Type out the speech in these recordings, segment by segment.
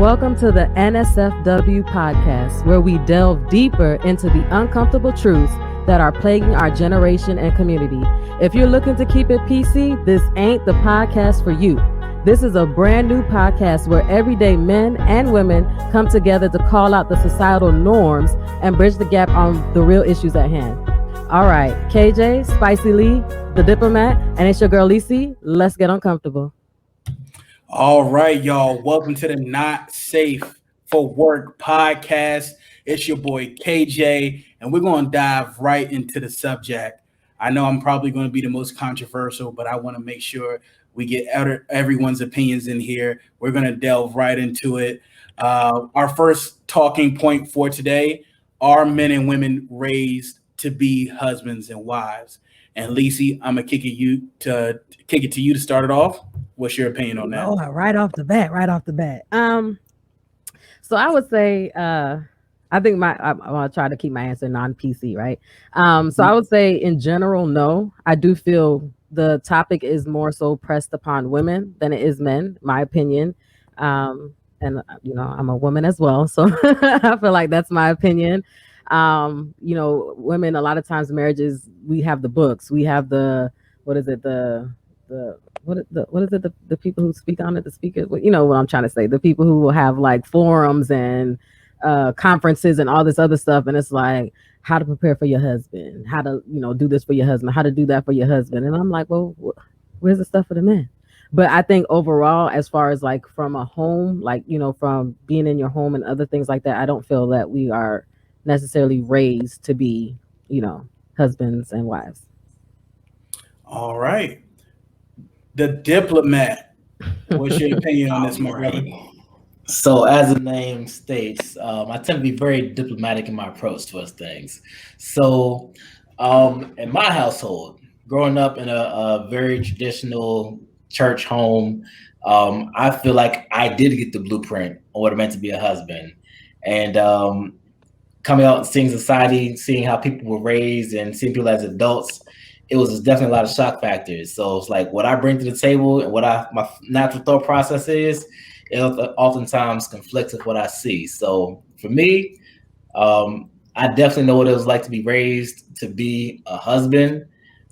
Welcome to the NSFW podcast, where we delve deeper into the uncomfortable truths that are plaguing our generation and community. If you're looking to keep it PC, this ain't the podcast for you. This is a brand new podcast where everyday men and women come together to call out the societal norms and bridge the gap on the real issues at hand. All right, KJ, Spicy Lee, the diplomat, and it's your girl Lisi. Let's get uncomfortable. All right, y'all. Welcome to the Not Safe for Work podcast. It's your boy KJ, and we're going to dive right into the subject. I know I'm probably going to be the most controversial, but I want to make sure we get everyone's opinions in here. We're going to delve right into it. Our first talking point for today: are men and women raised to be husbands and wives? And Lisi, I'm gonna kick it to you to start it off. What's your opinion on that? Oh, right off the bat. So I would say, I think I'm gonna try to keep my answer non-PC, right? So I would say, in general, no. I do feel the topic is more so pressed upon women than it is men, my opinion. And I'm a woman as well, so I feel like that's my opinion. Women, a lot of times marriages, we have the books, we have the people who speak on it, the speakers, you know what I'm trying to say, the people who will have like forums and conferences and all this other stuff, and it's like how to prepare for your husband, how to do this for your husband, how to do that for your husband, and I'm like, well, where's the stuff for the men? But I think overall, as far as like from a home, like from being in your home and other things like that, I don't feel that we are necessarily raised to be husbands and wives. All right, the diplomat, what's your opinion on this, my brother? So, as the name states, I tend to be very diplomatic in my approach towards things. So, in my household, growing up in a very traditional church home, I feel like I did get the blueprint on what it meant to be a husband. And coming out and seeing society, seeing how people were raised and seeing people as adults, it was definitely a lot of shock factors. So it's like what I bring to the table and what my natural thought process is, it oftentimes conflicts with what I see. So for me, I definitely know what it was like to be raised to be a husband,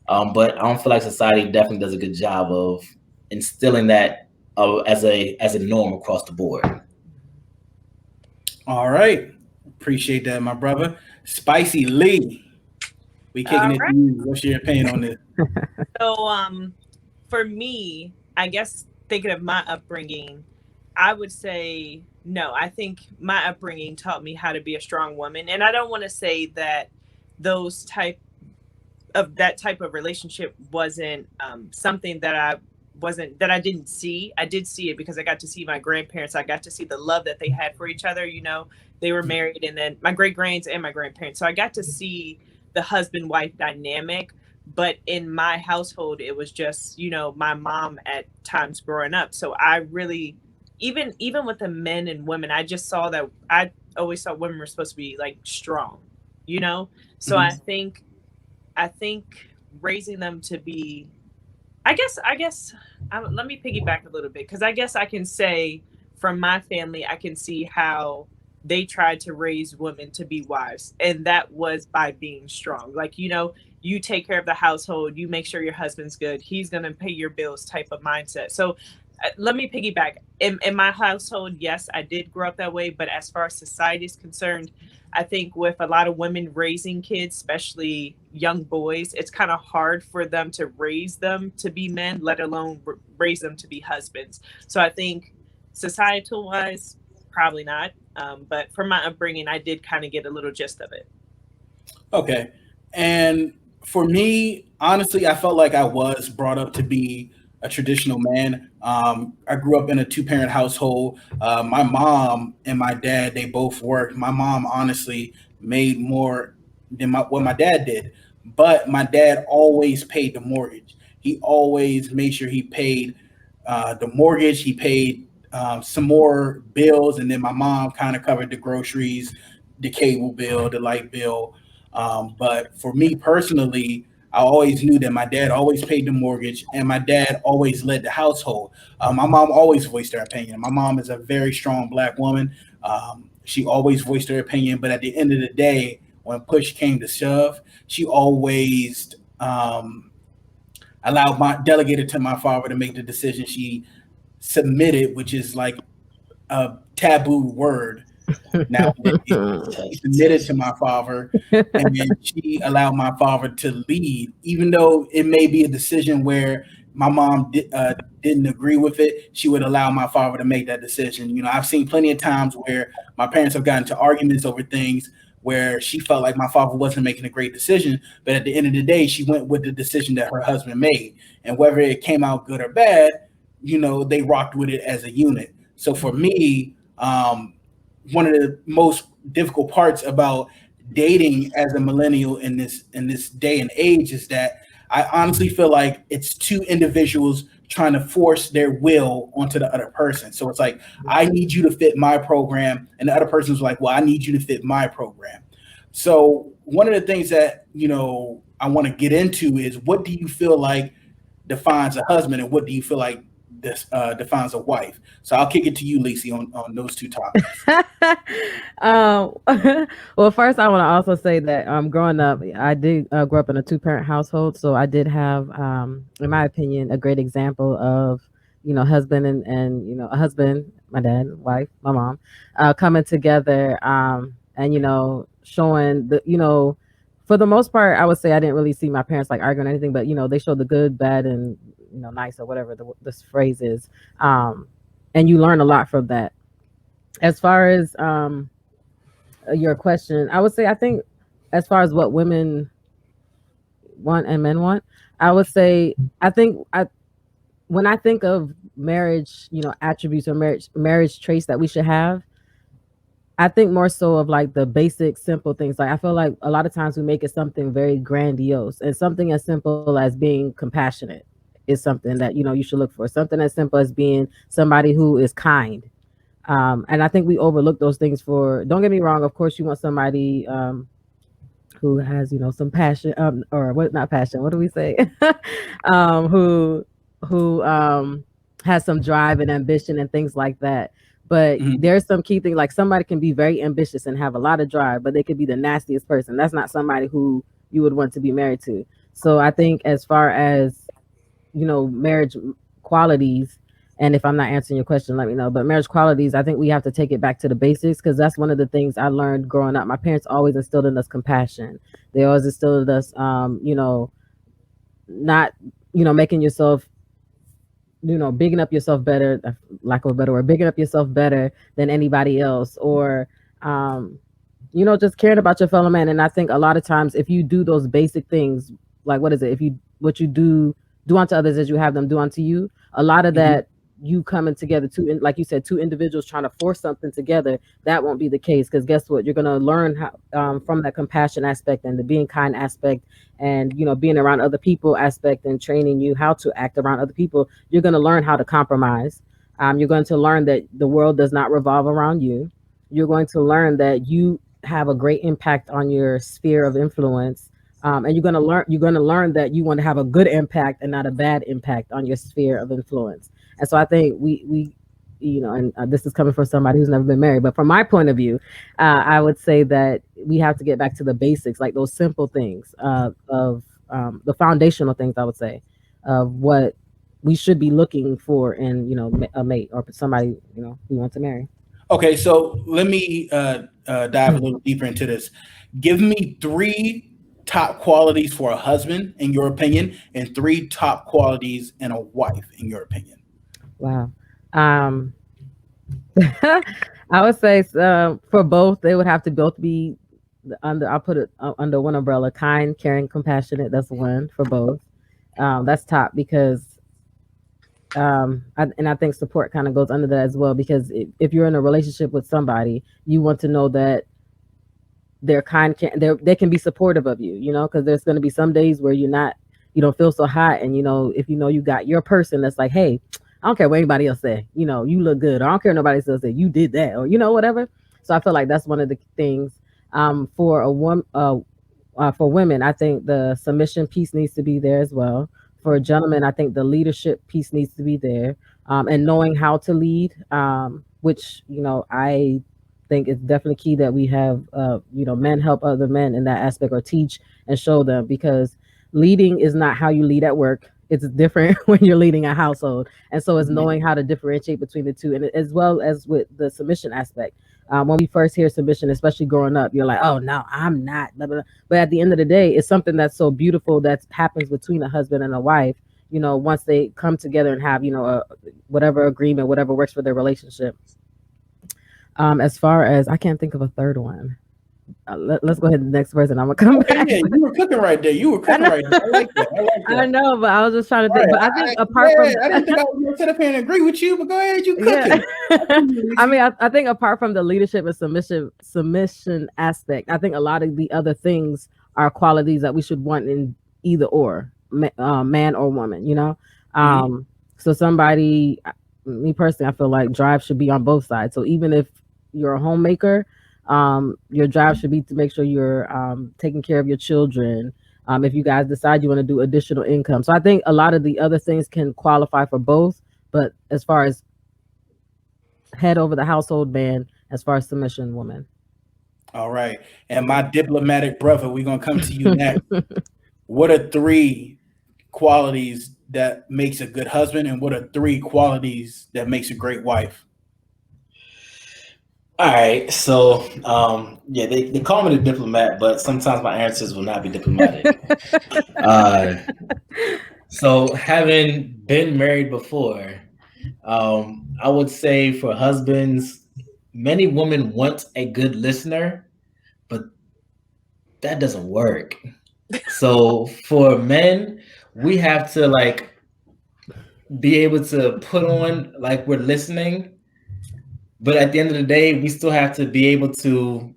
but I don't feel like society definitely does a good job of instilling that as a norm across the board. All right, appreciate that, my brother. Spicy Lee, we kicking it to you. What's your opinion on this? So, for me, I guess thinking of my upbringing, I would say no. I think my upbringing taught me how to be a strong woman, and I don't want to say that that type of relationship wasn't something that I didn't see. I did see it because I got to see my grandparents. I got to see the love that they had for each other. They were married, and then my great-grands and my grandparents. So I got to see the husband-wife dynamic. But in my household, it was just, my mom at times growing up. So I really, even with the men and women, I just saw that I always thought women were supposed to be like strong, So mm-hmm. I think raising them to be, I guess, let me piggyback a little bit, because I guess I can say from my family, I can see how they tried to raise women to be wives. And that was by being strong. Like, you take care of the household, you make sure your husband's good, he's going to pay your bills type of mindset. So let me piggyback. In my household, yes, I did grow up that way. But as far as society is concerned, I think with a lot of women raising kids, especially young boys, it's kind of hard for them to raise them to be men, let alone raise them to be husbands. So I think societal wise, probably not. But from my upbringing, I did kind of get a little gist of it. Okay. And for me, honestly, I felt like I was brought up to be a traditional man. I grew up in a two-parent household. My mom and my dad, they both worked. My mom honestly made more than what my dad did, but my dad always paid the mortgage. He always made sure he paid the mortgage. He paid some more bills, and then my mom kind of covered the groceries, the cable bill, the light bill. But for me personally, I always knew that my dad always paid the mortgage and my dad always led the household. My mom always voiced her opinion. My mom is a very strong black woman. She always voiced her opinion, but at the end of the day, when push came to shove, she always allowed my delegated to my father to make the decision. She submitted, which is like a taboo word nowadays. She submitted to my father, and then she allowed my father to lead, even though it may be a decision where my mom didn't agree with it. She would allow my father to make that decision. You know, I've seen plenty of times where my parents have gotten into arguments over things where she felt like my father wasn't making a great decision, but at the end of the day, she went with the decision that her husband made, and whether it came out good or bad, you know, they rocked with it as a unit. So for me, one of the most difficult parts about dating as a millennial in this day and age is that I honestly feel like it's two individuals trying to force their will onto the other person. So it's like, I need you to fit my program, and the other person's like, well, I need you to fit my program. So one of the things that, you know, I want to get into is, what do you feel like defines a husband, and what do you feel like this defines a wife? So I'll kick it to you, Lacey, on those two topics. um, well, first I want to also say that growing up, I did grow up in a two-parent household, so I did have, in my opinion, a great example of, husband and a husband, my dad, wife, my mom, coming together, and showing the, for the most part, I would say I didn't really see my parents like arguing or anything, but they showed the good, bad, and nice, or whatever this phrase is, and you learn a lot from that. As far as your question, I would say I think as far as what women want and men want, I would say I think when I think of marriage, attributes or marriage traits that we should have, I think more so of like the basic simple things. Like I feel like a lot of times we make it something very grandiose, and something as simple as being compassionate is something that you should look for. Something as simple as being somebody who is kind. And I think we overlook those things. For Don't get me wrong, of course you want somebody who has some passion, or what, not passion, what do we say, who has some drive and ambition and things like that. But Mhm. there's some key things, like somebody can be very ambitious and have a lot of drive, but they could be the nastiest person. That's not somebody who you would want to be married to. So I think as far as marriage qualities, and if I'm not answering your question, let me know. But marriage qualities, I think we have to take it back to the basics, because that's one of the things I learned growing up. My parents always instilled in us compassion. They always instilled in us, not, making yourself, bigging up yourself better, lack of a better word, bigging up yourself better than anybody else, or, just caring about your fellow man. And I think a lot of times, if you do those basic things, like what is it? If you what you do unto others as you have them do unto you. A lot of Mhm. that, you coming together, like you said, two individuals trying to force something together, that won't be the case. Because guess what? You're gonna learn how, from that compassion aspect and the being kind aspect, and being around other people aspect, and training you how to act around other people. You're gonna learn how to compromise. You're going to learn that the world does not revolve around you. You're going to learn that you have a great impact on your sphere of influence, and you're going to learn that you want to have a good impact and not a bad impact on your sphere of influence. And so I think we and this is coming from somebody who's never been married, but from my point of view, I would say that we have to get back to the basics, like those simple things, of the foundational things, I would say, of what we should be looking for in a mate, or somebody we want to marry. Okay, so let me dive a little deeper into this. Give me three top qualities for a husband, in your opinion, and three top qualities in a wife, in your opinion. Wow. um I would say, for both, they would have to both be under. I'll put it under one umbrella: kind, caring, compassionate. That's one for both. That's top, because and I think support kind of goes under that as well, because if you're in a relationship with somebody, you want to know that they're kind, they can be supportive of you, because there's going to be some days where you don't feel so hot, and if you got your person that's like, hey, I don't care what anybody else say, you look good, or I don't care what nobody else say, you did that, or whatever. So I feel like that's one of the things, for for women, I think the submission piece needs to be there as well. For gentlemen, I think the leadership piece needs to be there, and knowing how to lead, which I think it's definitely key that we have men help other men in that aspect or teach and show them, because leading is not how you lead at work. It's different when you're leading a household, and so it's knowing how to differentiate between the two, and as well as with the submission aspect. When we first hear submission, especially growing up, you're like, "Oh no, I'm not." Blah, blah, blah. But at the end of the day, it's something that's so beautiful that happens between a husband and a wife. Once they come together and have whatever agreement, whatever works for their relationship. As far as, I can't think of a third one. Let's go ahead to the next person. I'm gonna come Okay, back. yeah, you were cooking right there. You were cooking right there. I like that. I like that. I know, but I was just trying to think. Right. But I think apart I from didn't think I was going to sit up here and agree with you, but go ahead, you cooking. yeah, I mean, I think apart from the leadership and submission aspect, I think a lot of the other things are qualities that we should want in either or, man or woman. So somebody, me personally, I feel like drive should be on both sides. So even if you're a homemaker, your drive should be to make sure you're taking care of your children. If you guys decide you want to do additional income, so I think a lot of the other things can qualify for both. But as far as head over the household, man, as far as submission, woman. All right. And my diplomatic brother, we're going to come to you next. What are 3 qualities that makes a good husband, and what are 3 qualities that makes a great wife? All right, so they call me the diplomat, but sometimes my answers will not be diplomatic. So having been married before, I would say for husbands, many women want a good listener, but that doesn't work. So for men, we have to be able to put on like we're listening. But at the end of the day, we still have to be able to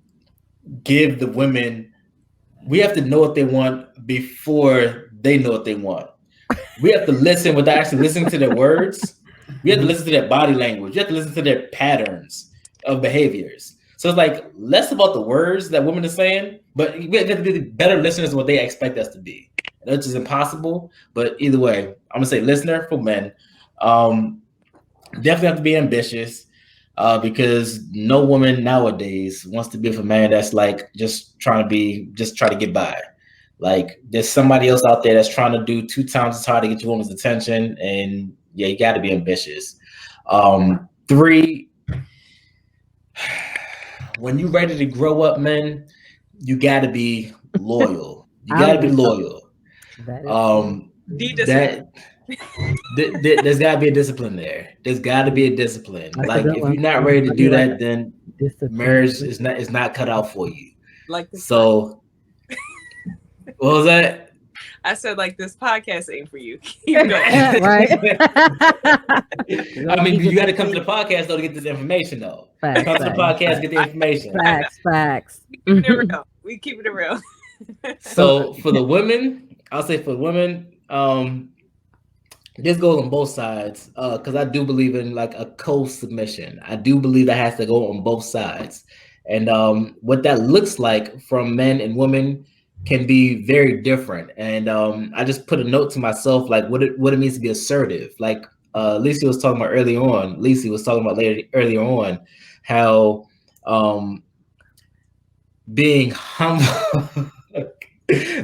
give the women, we have to know what they want before they know what they want. We have to listen without actually listening to their words. We have to listen to their body language. You have to listen to their patterns of behaviors. So it's like less about the words that women are saying, but we have to be better listeners than what they expect us to be. Which is impossible, but either way, I'm gonna say listener for men. Definitely have to be ambitious. Because no woman nowadays wants to be with a man that's like just try to get by. Like there's somebody else out there that's trying to do 2 times as hard to get your woman's attention, and yeah, you got to be ambitious. 3, when you're ready to grow up, men, you got to be loyal. You got to be loyal. There's got to be a discipline there. There's got to be a discipline. Like if you're not ready to do that, then marriage is not cut out for you. Like this. So, what was that? I said like this podcast ain't for you. Keep going. Right. I mean, you got to come to the podcast though to get this information though. Come to the podcast, get the information. Facts. We keep it real. So for the women, I'll say for women, this goes on both sides because I do believe in like a co-submission. I do believe that has to go on both sides, and what that looks like from men and women can be very different. And I just put a note to myself like what it means to be assertive. Like Lisa was talking about earlier on. Lisa was talking about earlier on how being humble,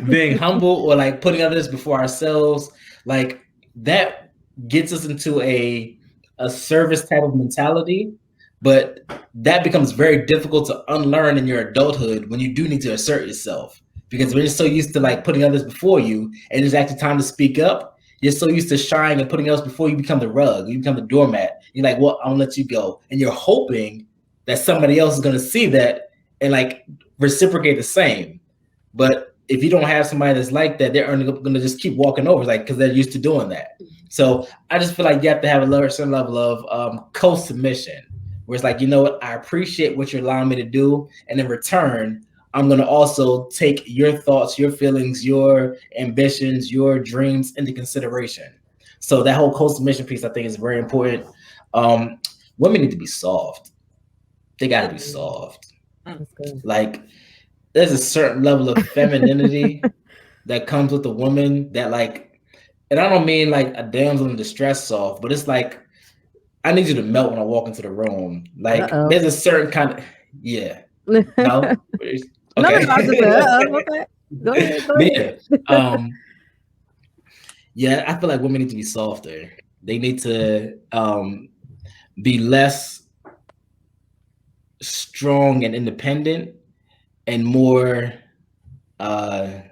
being humble, or like putting others before ourselves, like. That gets us into a service type of mentality, but that becomes very difficult to unlearn in your adulthood when you do need to assert yourself. Because when you're so used to like putting others before you, and it's actually time to speak up, you're so used to shying and putting else before you become the rug, you become the doormat. You're like, well, I'm gonna let you go, and you're hoping that somebody else is gonna see that and like reciprocate the same. But if you don't have somebody that's like that, they're going to just keep walking over, like because they're used to doing that. So I just feel like you have to have a certain level of co-submission, where it's like, you know what, I appreciate what you're allowing me to do, and in return, I'm going to also take your thoughts, your feelings, your ambitions, your dreams into consideration. So that whole co-submission piece, I think, is very important. Women need to be soft. They got to be soft. Like there's a certain level of femininity that comes with a woman that like, and I don't mean like a damsel in distress soft, but it's like I need you to melt when I walk into the room. Like Uh-oh. there's a certain kind of yeah. no, No, no, okay. I just said, okay. Go ahead, go Yeah. ahead. Yeah, I feel like women need to be softer. They need to be less strong and independent and more I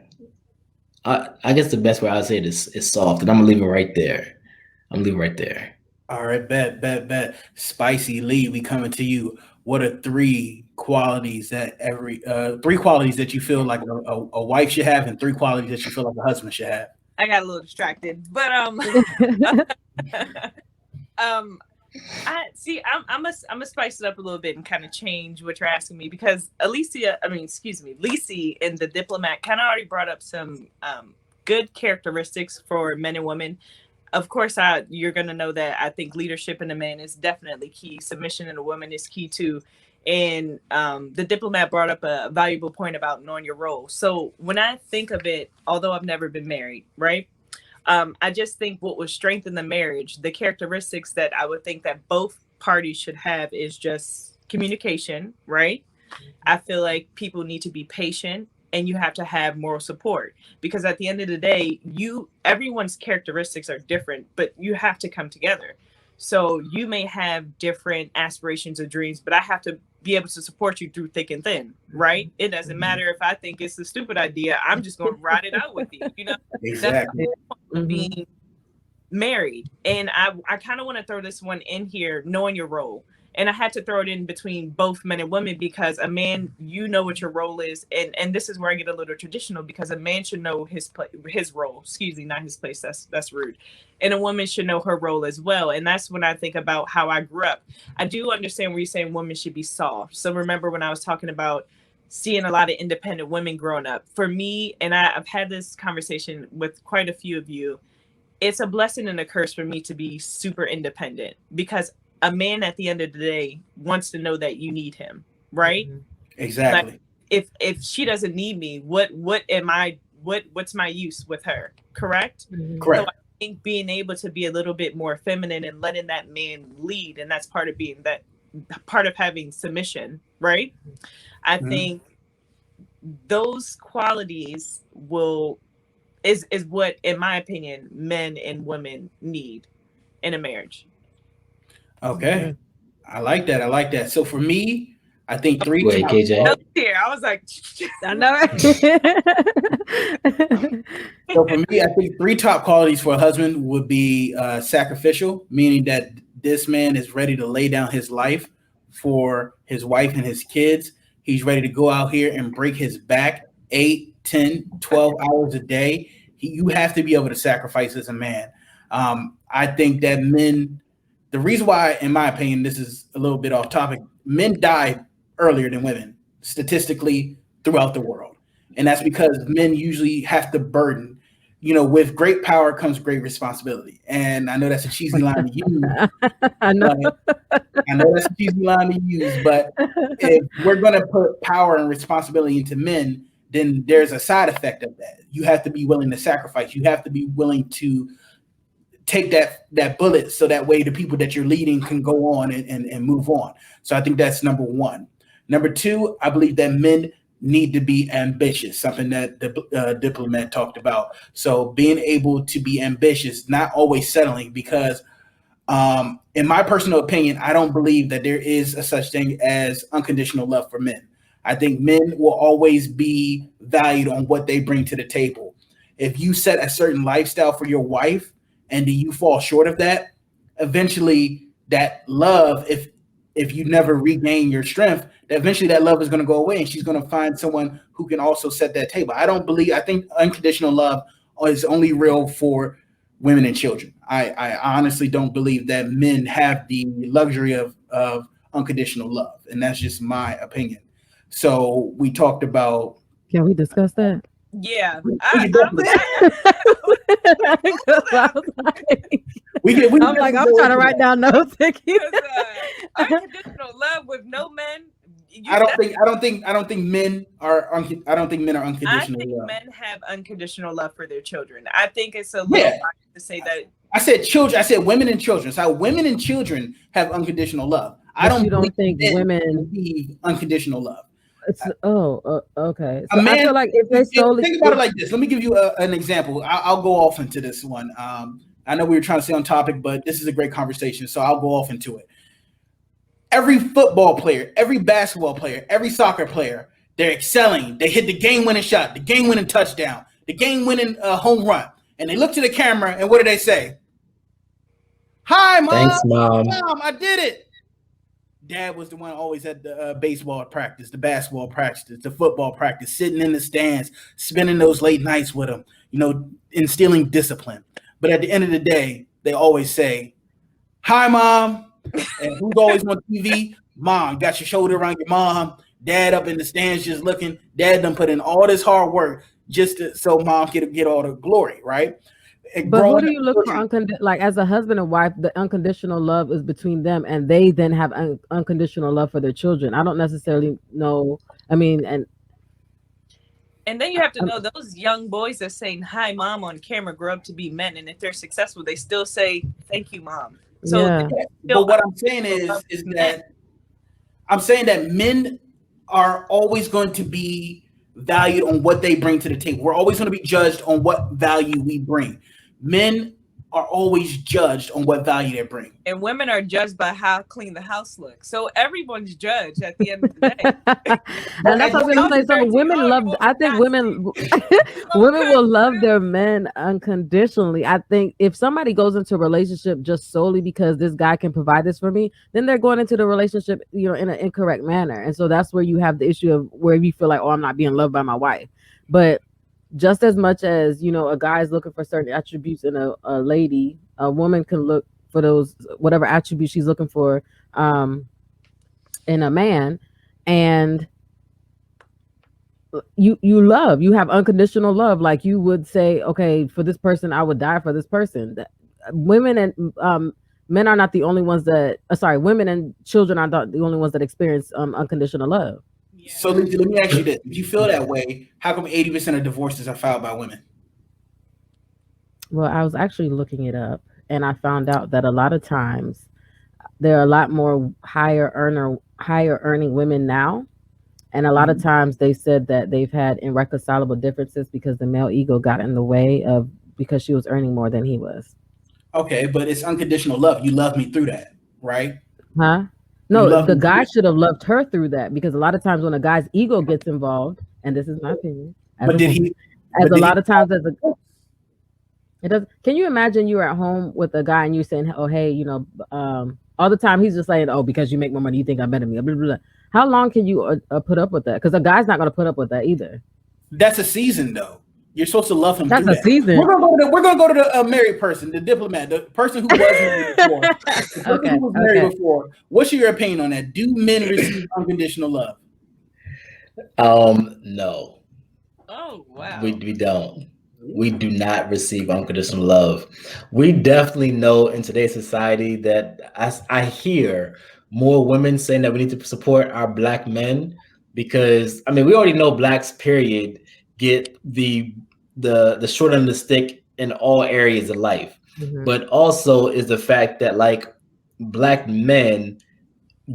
guess the best way I would say it is soft, and I'm gonna leave it right there. I'm gonna leave it right there. All right, bet. Spicy Lee, we coming to you. What are three qualities that you feel like a wife should have, and three qualities that you feel like a husband should have? I got a little distracted, but I see. I'm gonna spice it up a little bit and kind of change what you're asking me because Lisi in The Diplomat kind of already brought up some good characteristics for men and women. Of course, you're gonna know that I think leadership in a man is definitely key. Submission in a woman is key too. And The Diplomat brought up a valuable point about knowing your role. So when I think of it, although I've never been married, right? I just think what would strengthen the marriage, the characteristics that I would think that both parties should have is just communication, right? I feel like people need to be patient and you have to have moral support because at the end of the day, everyone's characteristics are different, but you have to come together. So you may have different aspirations or dreams, but I have to be able to support you through thick and thin, right? It doesn't matter if I think it's a stupid idea. I'm just going to ride it out with you. Exactly. That's being married. And I kind of want to throw this one in here, knowing your role. And I had to throw it in between both men and women because a man, you know what your role is. And this is where I get a little traditional because a man should know his role. Excuse me, not his place. That's rude. And a woman should know her role as well. And that's when I think about how I grew up. I do understand where you're saying women should be soft. So remember when I was talking about seeing a lot of independent women growing up. For me, and I've had this conversation with quite a few of you, it's a blessing and a curse for me to be super independent because a man at the end of the day wants to know that you need him, right? Exactly. Like if she doesn't need me, what's my use with her? Correct? Correct. So I think being able to be a little bit more feminine and letting that man lead, and that's part of having submission, right? I think those qualities is what, in my opinion, men and women need in a marriage. Okay. I like that. So for me, I think three. Wait, KJ. Here, I was like, I know. So for me, I think three top qualities for a husband would be sacrificial, meaning that this man is ready to lay down his life for his wife and his kids. He's ready to go out here and break his back 8, 10, 12 hours a day. You have to be able to sacrifice as a man. I think that men, the reason why, in my opinion, this is a little bit off topic, men die earlier than women statistically throughout the world. And that's because men usually have to burden, with great power comes great responsibility. And I know that's a cheesy line to use. I know. That's a cheesy line to use, but if we're going to put power and responsibility into men, then there's a side effect of that. You have to be willing to sacrifice. You have to be willing to take that bullet so that way the people that you're leading can go on and move on. So I think that's number one. Number two, I believe that men need to be ambitious, something that the Diplomat talked about. So being able to be ambitious, not always settling, because in my personal opinion, I don't believe that there is a such thing as unconditional love for men. I think men will always be valued on what they bring to the table. If you set a certain lifestyle for your wife and you fall short of that, eventually that love, if you never regain your strength, eventually that love is going to go away and she's going to find someone who can also set that table. I think unconditional love is only real for women and children. I honestly don't believe that men have the luxury of unconditional love. And that's just my opinion. So we talked about. Can we discuss that? Yeah. I'm trying to write down notes. Unconditional love with no men, you that I don't think men are. I don't think men are I unconditional think love. men have unconditional love for their children. I think it's a little Yeah, biased to say that. I said children. I said women and children. So women and children have unconditional love. I But don't you believe don't think men women? receive unconditional love. It's oh, okay. A So I man. feel like if they solely, Think about it like this. Let me give you an example. I'll go off into this one. I know we were trying to stay on topic, but this is a great conversation, so I'll go off into it. Every football player, every basketball player, every soccer player, they're excelling. They hit the game-winning shot, the game-winning touchdown, the game-winning home run, and they look to the camera and what do they say? Hi, mom. Thanks, mom. Mom, I did it. Dad was the one always at the baseball practice, the basketball practice, the football practice, sitting in the stands, spending those late nights with them, instilling discipline. But at the end of the day, they always say, hi, mom. And who's always on TV? Mom, got your shoulder around your mom. Dad up in the stands just looking. Dad done put in all this hard work so mom can get all the glory, right? And but who growing do up, you look for like as a husband and wife? The unconditional love is between them, and they then have unconditional love for their children. I don't necessarily know. I mean, And then you have to know those young boys that saying "Hi, mom" on camera grow up to be men, and if they're successful, they still say "Thank you, mom." So yeah. but what I'm saying is that I'm saying that men are always going to be valued on what they bring to the table. We're always going to be judged on what value we bring. Men are always judged on what value they bring. And women are judged by how clean the house looks. So everyone's judged at the end of the day. And that's what I was gonna say. So women love. I think women women will love their men unconditionally. I think if somebody goes into a relationship just solely because this guy can provide this for me, then they're going into the relationship, in an incorrect manner. And so that's where you have the issue of where you feel like, oh, I'm not being loved by my wife. But just as much as a guy is looking for certain attributes in a lady, a woman can look for those whatever attributes she's looking for in a man. And you have unconditional love, like you would say, okay, for this person I would die for this person. Women and men are not the only ones that women and children are not the only ones that experience unconditional love. Yeah. So let me ask you this: if you feel that way, how come 80% of divorces are filed by women? Well, I was actually looking it up, and I found out that a lot of times there are a lot more higher earning women now. And a lot of times they said that they've had irreconcilable differences because the male ego got in the way of because she was earning more than he was. Okay, but it's unconditional love. You love me through that, right? Huh? You No, love the me through guy that. should have loved her through that, because a lot of times when a guy's ego gets involved, and this is my opinion as But a did woman, he? as But a did he? lot of times as a it does. Can you imagine you're at home with a guy and you saying, "Oh, hey, all the time he's just saying, oh, because you make more money, you think I'm better than me." Blah, blah, blah. How long can you put up with that? Because a guy's not going to put up with that either. That's a season, though. You're supposed to love him That's through a that. season. We're gonna go to the married person, the diplomat, the person who was married before. The person Okay. who was married before. What's your opinion on that? Do men receive unconditional love? No, Oh wow. we don't. We do not receive unconditional love. We definitely know in today's society that I hear more women saying that we need to support our black men, because I mean we already know blacks period get the short end of the stick in all areas of life. Mhm. But also is the fact that like black men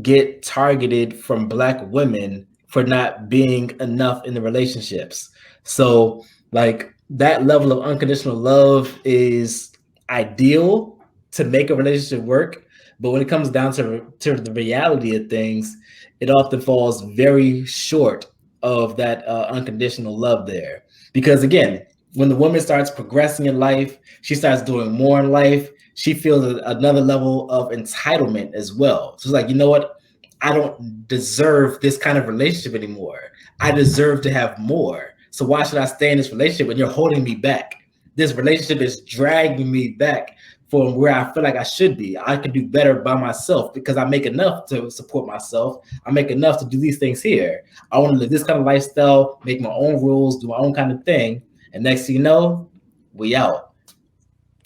get targeted from black women for not being enough in the relationships. So like that level of unconditional love is ideal to make a relationship work, but when it comes down to the reality of things, it often falls very short of that unconditional love there. Because again, when the woman starts progressing in life, she starts doing more in life, she feels another level of entitlement as well. So it's like, you know what? I don't deserve this kind of relationship anymore. I deserve to have more. So why should I stay in this relationship when you're holding me back? This relationship is dragging me back from where I feel like I should be. I can do better by myself because I make enough to support myself. I make enough to do these things here. I want to live this kind of lifestyle, make my own rules, do my own kind of thing. And next thing you know, we out.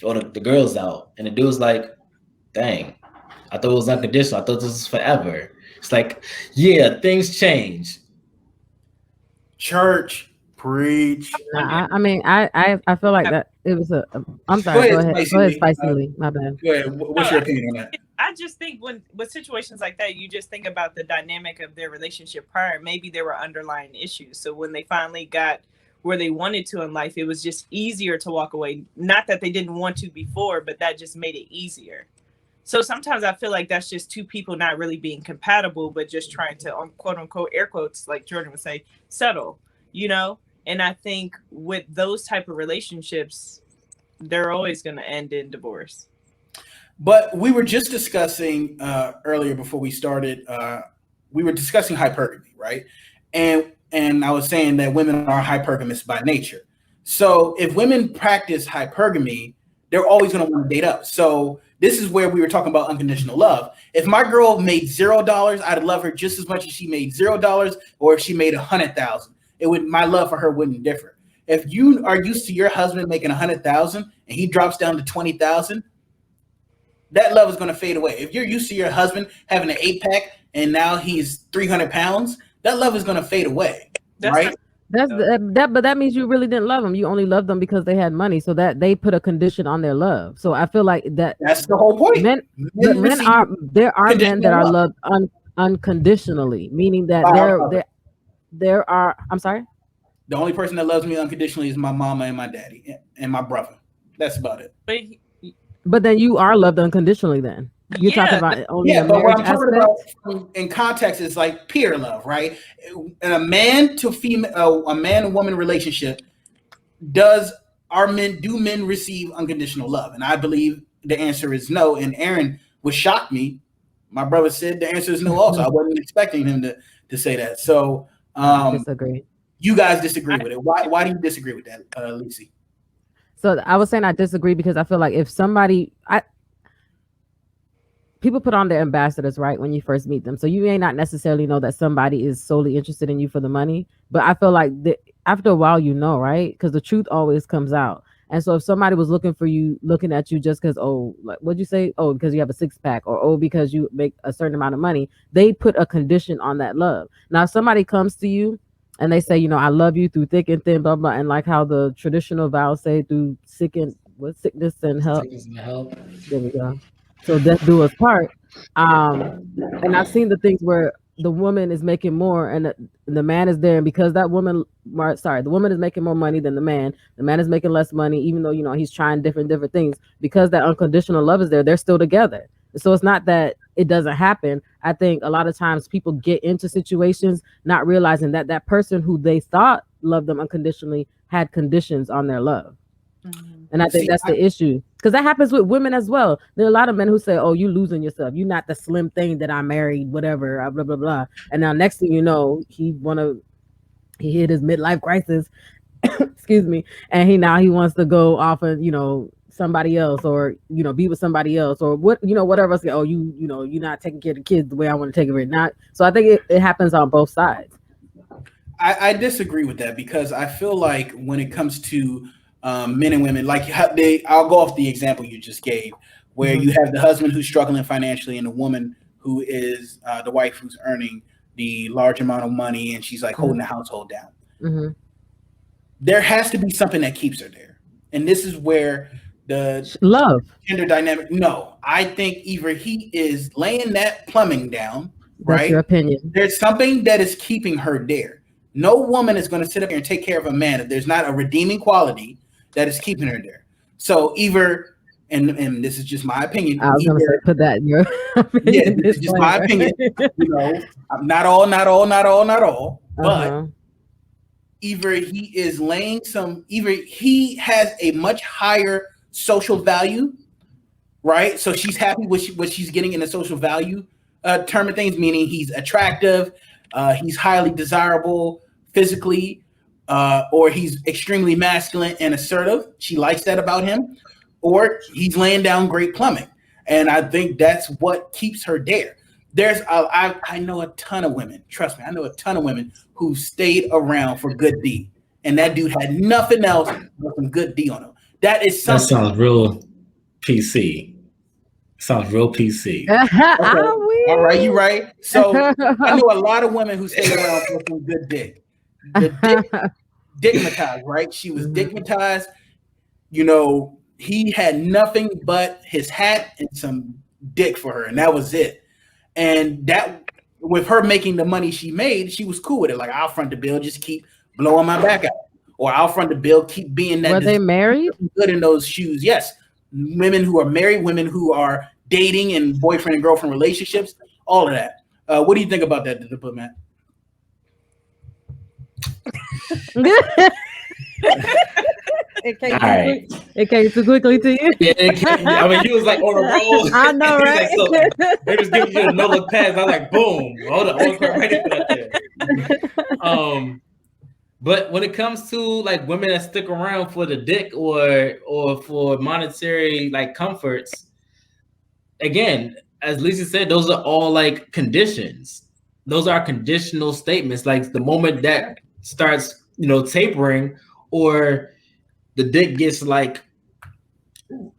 Or the girl's out. And the dude's like, dang, I thought it was unconditional. I thought this was forever. It's like, yeah, things change. Church, preach. I mean, I feel like that it was a. I'm Go sorry. ahead, Go Spicy ahead, Lee. Spicy Lee. My bad. Go ahead. What's No, your opinion on that? I just think when with situations like that, you just think about the dynamic of their relationship prior. Maybe there were underlying issues. So when they finally got where they wanted to in life, it was just easier to walk away. Not that they didn't want to before, but that just made it easier. So sometimes I feel like that's just two people not really being compatible, but just trying to, quote unquote, air quotes, like Jordan would say, settle, you know? And I think with those type of relationships, they're always going to end in divorce. But we were just discussing earlier before we started. We were discussing hypergamy, right? And I was saying that women are hypergamous by nature. So if women practice hypergamy, they're always going to want to date up. So this is where we were talking about unconditional love. If my girl made $0, I'd love her just as much as she made $0, or if she made 100,000. It would, my love for her wouldn't differ. If you are used to your husband making 100,000 and he drops down to 20,000, that love is going to fade away. If you're used to your husband having an 8-pack and now he's 300 pounds, that love is going to fade away, right? But that means you really didn't love them. You only loved them because they had money, so that they put a condition on their love. So I feel like that's the whole point. There are men that are loved unconditionally, meaning that there are. I'm sorry. The only person that loves me unconditionally is my mama and my daddy and my brother. That's about it. But then you are loved unconditionally. Then you're talking about only but what I'm talking about in context is like peer love, right? In a man to female, a man and woman relationship, do men receive unconditional love? And I believe the answer is no. And Aaron would shock me. My brother said the answer is no. Also, I wasn't expecting him to say that. So I disagree. You guys disagree with it. Why do you disagree with that, Lucy? So I was saying I disagree because I feel like if people put on their ambassadors, right, when you first meet them. So you may not necessarily know that somebody is solely interested in you for the money, but I feel like after a while, right? Because the truth always comes out. And so if somebody was looking at you just because, like, what'd you say? Oh, because you have a 6-pack, or because you make a certain amount of money, they put a condition on that love. Now, if somebody comes to you and they say, I love you through thick and thin, blah, blah, and like how the traditional vows say through sickness and health. There we go. So death do us part. And I've seen the things where the woman is making more and the man is there, and because the woman is making more money than the man is making less money, even though he's trying different things, because that unconditional love is there, they're still together. So it's not that it doesn't happen. I think a lot of times people get into situations not realizing that that person who they thought loved them unconditionally had conditions on their love. And I think that's the issue, because that happens with women as well. There are a lot of men who say, "Oh, you losing yourself. You're not the slim thing that I married, whatever, blah blah blah." And now next thing you know, he hit his midlife crisis. Excuse me, and he wants to go off and somebody else, or be with somebody else, or whatever else. Oh, you're not taking care of the kids the way I want to take care of it. Not so. I think it happens on both sides. I disagree with that, because I feel like when it comes to men and women, like I'll go off the example you just gave, where you have the husband who's struggling financially and the woman who is the wife who's earning the large amount of money, and she's like holding the household down. There has to be something that keeps her there, and this is where the love gender dynamic. No, I think either he is laying that plumbing down. That's right? Your opinion. There's something that is keeping her there. No woman is going to sit up here and take care of a man if there's not a redeeming quality that is keeping her there. So either, and this is just my opinion. I was going to say, put that in your opinion. Yeah, this is just my opinion. Not all, but either he is either he has a much higher social value, right? So she's happy with what she's getting in the social value term of things, meaning he's attractive, he's highly desirable physically, or he's extremely masculine and assertive. She likes that about him, or he's laying down great plumbing. And I think that's what keeps her there. I know a ton of women, trust me, I know a ton of women who stayed around for good D, and that dude had nothing else but some good D on him. That sounds real PC. Sounds real PC. Okay. All right, you right. So I know a lot of women who stay around for some good dick. The dickmatized, right? She was Mhm. dickmatized. You know, he had nothing but his hat and some dick for her, and that was it. And that, with her making the money she made, she was cool with it. Like, I'll front the bill, just keep blowing my back out, or I'll front the bill, keep being that Were they married? good in those shoes. Yes, women who are married, women who are dating and boyfriend and girlfriend relationships, all of that. What do you think about that, the diplomat? It All came too quick. right. It came too quickly to you. Yeah, I mean, he was like on a roll. I know, He was like, so right? they was giving you a no look pass. I was like, boom, hold on, I wasn't quite ready for that there. But when it comes to like women that stick around for the dick or for monetary like comforts, again, as Lisa said, those are all like conditions. Those are conditional statements. Like the moment that starts, tapering, or the dick gets like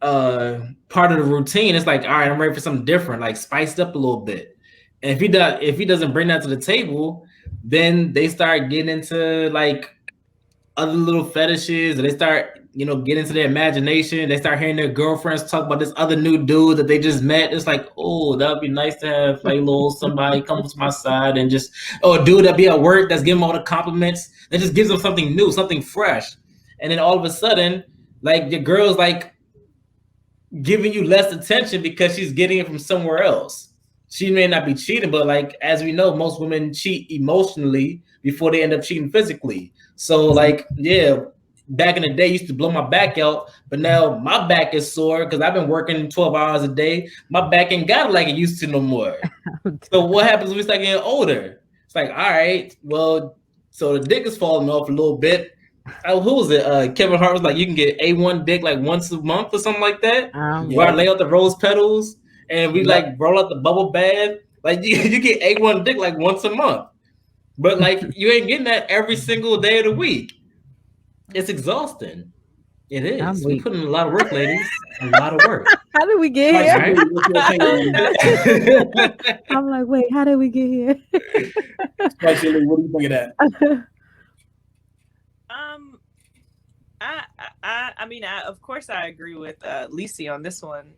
part of the routine, it's like, all right, I'm ready for something different, like spiced up a little bit. And if he doesn't bring that to the table, then they start getting into like other little fetishes, and they start, get into their imagination. They start hearing their girlfriends talk about this other new dude that they just met. It's like, oh, that would be nice to have like a little somebody come to my side and just, oh, a dude that be at work that's giving all the compliments, that just gives them something new, something fresh. And then all of a sudden, like your girl's like giving you less attention because she's getting it from somewhere else. She may not be cheating, but like as we know, most women cheat emotionally before they end up cheating physically. So like, yeah, back in the day, I used to blow my back out, but now my back is sore because I've been working 12 hours a day. My back ain't got it like it used to no more. So what happens when we start getting older? It's like, all right, well, so the dick is falling off a little bit. Who was it? Kevin Hart was like, you can get A1 dick like once a month or something like that. Where I lay out the rose petals and we like roll out the bubble bath. Like you get A1 dick like once a month. But like you ain't getting that every single day of the week. It's exhausting. It is. We put in a lot of work, ladies. A lot of work. How did we get here? Right? I'm like, wait, how did we get here? Especially, what do you think of that? I mean, of course, I agree with Lisi on this one,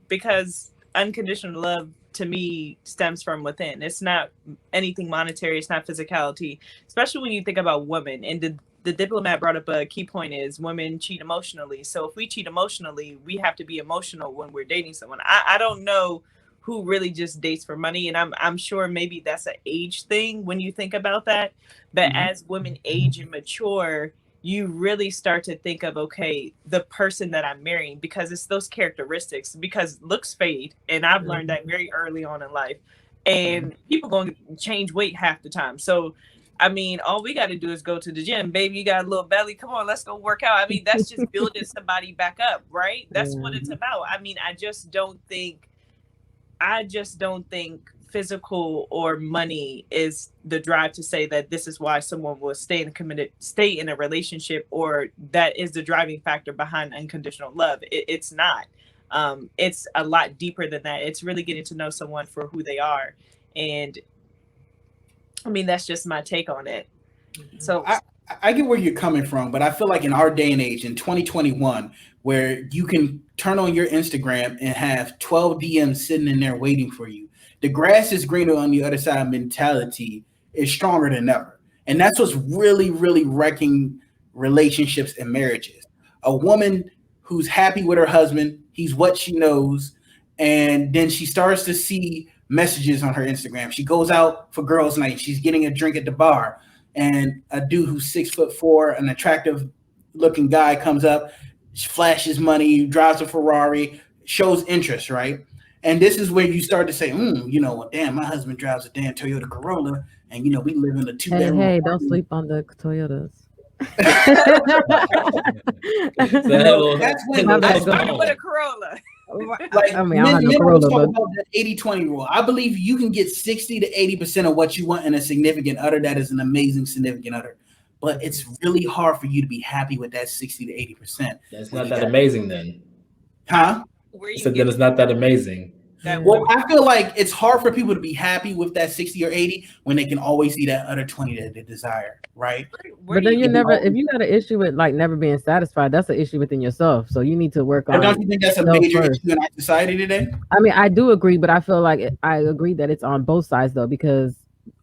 because unconditional love to me stems from within. It's not anything monetary. It's not physicality, especially when you think about women. And the diplomat brought up a key point is women cheat emotionally. So if we cheat emotionally, we have to be emotional when we're dating someone. I don't know who really just dates for money, and I'm sure maybe that's an age thing when you think about that. But as women age and mature, you really start to think of, okay, the person that I'm marrying, because it's those characteristics, because looks fade. And I've learned that very early on in life. And people going to change weight half the time. So, I mean, all we got to do is go to the gym. Baby, you got a little belly. Come on, let's go work out. I mean, that's just building somebody back up, right? That's what it's about. I mean, I just don't think physical or money is the drive to say that this is why someone will stay in a relationship, or that is the driving factor behind unconditional love. It's not. It's a lot deeper than that. It's really getting to know someone for who they are. And I mean, that's just my take on it. So I get where you're coming from, but I feel like in our day and age, in 2021, where you can turn on your Instagram and have 12 DMs sitting in there waiting for you, the grass is greener on the other side mentality is stronger than ever. And that's what's really, really wrecking relationships and marriages. A woman who's happy with her husband, he's what she knows, and then she starts to see messages on her Instagram. She goes out for girls' night. She's getting a drink at the bar, and a dude who's 6'4", an attractive looking guy comes up, flashes money, drives a Ferrari, shows interest, right? And this is where you start to say, damn, my husband drives a damn Toyota Corolla, and we live in a two-bedroom. Hey, don't sleep on the Toyotas. That's when that's with a Corolla. Like, I mean, I don't have no Corolla, talk but about the 80-20 rule. I believe you can get 60 to 80% of what you want in a significant other. That is an amazing significant other. But it's really hard for you to be happy with that 60 to 80%. That's not that amazing then. Huh? So then it's not that amazing. that Well, women. I feel like it's hard for people to be happy with that 60 or 80 when they can always see that other 20 that they desire, right? Where But do then you you're They can never, always, if you got an issue with like never being satisfied, that's an issue within yourself. So you need to work but don't on you think that's a yourself major first. issue in our society today? I mean, I do agree, but I feel like I agree that it's on both sides though, because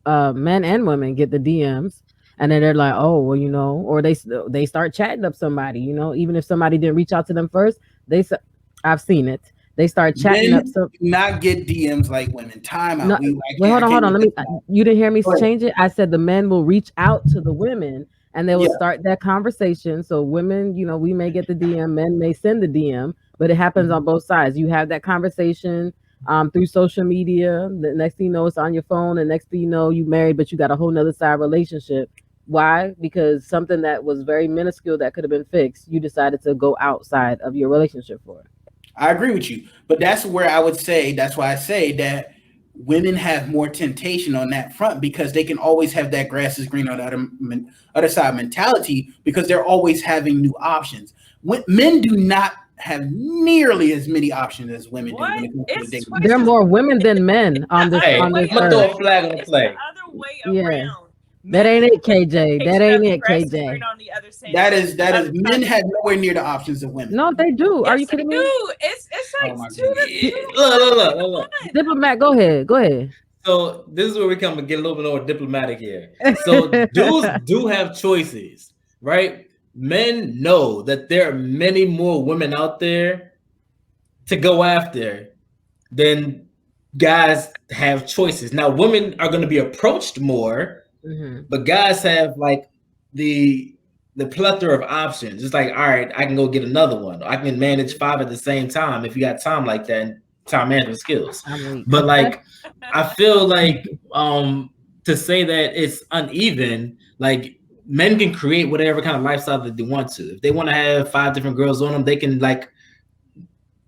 men and women get the DMs, and then they're like, oh, well, or they start chatting up somebody, even if somebody didn't reach out to them first. They s- I've seen it. They start chatting up Men some. do not get DMs like women. Time No, out. wait, I hold can't on. get Let this me. out. You didn't hear me Go ahead. change it. I said the men will reach out to the women, and they will Yeah. start that conversation. So women, we may get the DM, men may send the DM, but it happens on both sides. You have that conversation through social media. The next thing you know, it's on your phone. And next thing you know, you married, but you got a whole nother side relationship. Why? Because something that was very minuscule that could have been fixed, you decided to go outside of your relationship for. I agree with you, but that's where I would say that's why I say that women have more temptation on that front because they can always have that grass is green on the other side mentality because they're always having new options. Men do not have nearly as many options as women do when what? it comes to the It's dating. There are choices. more women than men The on this other Hey, on way this I'm gonna earth. throw a around. flag on the It's the play. other way Yeah, around. that Men ain't have it, the KJ. That temptation ain't of the it, grass is green KJ. on the other side. That is Other men side. have nowhere near the options of women. No, they do. Are Yes, you they kidding me? do. It's Oh like my two goodness. to two to Look. one. Diplomat, go ahead. Go ahead. So this is where we come and get a little bit more diplomatic here. So dudes do have choices, right? Men know that there are many more women out there to go after than guys have choices. Now, women are going to be approached more, Mhm. but guys have like the plethora of options. It's like, all right, I can go get another one. I can manage 5 at the same time if you got time like that and time management skills. I'm weak. But like, I feel like to say that it's uneven, like men can create whatever kind of lifestyle that they want to. If they want to have 5 different girls on them, they can like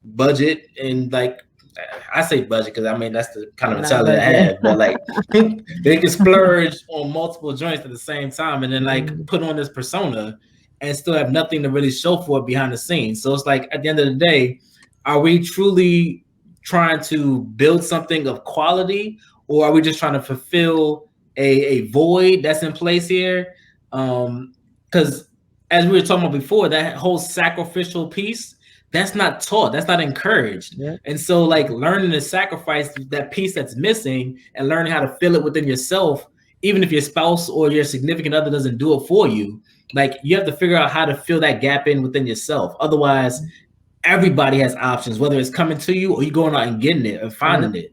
budget and like I say budget because I mean that's the kind of Not mentality I budget. have, but like they can splurge on multiple joints at the same time and then like Mhm. put on this persona and still have nothing to really show for it behind the scenes. So it's like at the end of the day, are we truly trying to build something of quality or are we just trying to fulfill a void that's in place here? Because as we were talking about before, that whole sacrificial piece, that's not taught, that's not encouraged. Yeah. And so like learning to sacrifice that piece that's missing and learning how to feel it within yourself, even if your spouse or your significant other doesn't do it for you, like you have to figure out how to fill that gap in within yourself. Otherwise, everybody has options, whether it's coming to you or you going out and getting it and Yeah. finding it.